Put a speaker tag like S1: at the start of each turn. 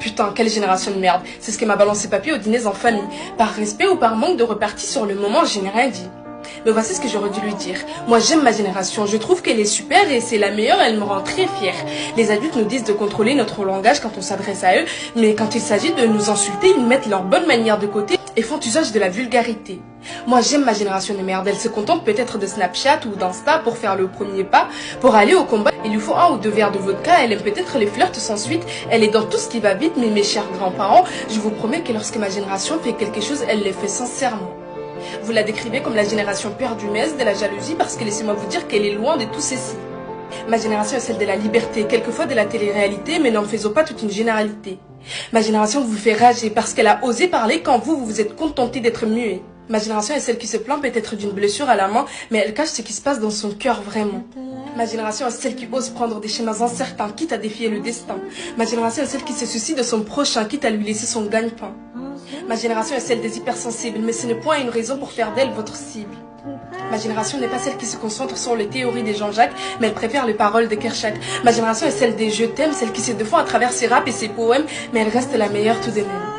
S1: putain, quelle génération de merde. C'est ce que m'a balancé papy au dîner en famille. Par respect ou par manque de repartie sur le moment, je n'ai rien dit. Mais voici ce que j'aurais dû lui dire. Moi j'aime ma génération, je trouve qu'elle est super et c'est la meilleure, elle me rend très fière. Les adultes nous disent de contrôler notre langage quand on s'adresse à eux, mais quand il s'agit de nous insulter, ils mettent leur bonne manière de côté et font usage de la vulgarité. Moi j'aime ma génération de merde, elle se contente peut-être de Snapchat ou d'Insta pour faire le premier pas, pour aller au combat. Il lui faut 1 ou 2 verres de vodka, elle aime peut-être les flirts sans suite, elle est dans tout ce qui va vite, mais mes chers grands-parents, je vous promets que lorsque ma génération fait quelque chose, elle le fait sincèrement. Vous la décrivez comme la génération perdumaise de la jalousie parce que laissez-moi vous dire qu'elle est loin de tout ceci. Ma génération est celle de la liberté, quelquefois de la télé-réalité, mais n'en faisons pas toute une généralité. Ma génération vous fait rager parce qu'elle a osé parler quand vous vous êtes contenté d'être muet. Ma génération est celle qui se plaint peut-être d'une blessure à la main, mais elle cache ce qui se passe dans son cœur vraiment. Ma génération est celle qui ose prendre des chemins incertains, quitte à défier le destin. Ma génération est celle qui se soucie de son prochain, quitte à lui laisser son gagne-pain. Ma génération est celle des hypersensibles, mais ce n'est point une raison pour faire d'elle votre cible. Ma génération n'est pas celle qui se concentre sur les théories des Jean-Jacques, mais elle préfère les paroles de Kershak. Ma génération est celle des je t'aime, celle qui se défend à travers ses raps et ses poèmes, mais elle reste la meilleure tout de même.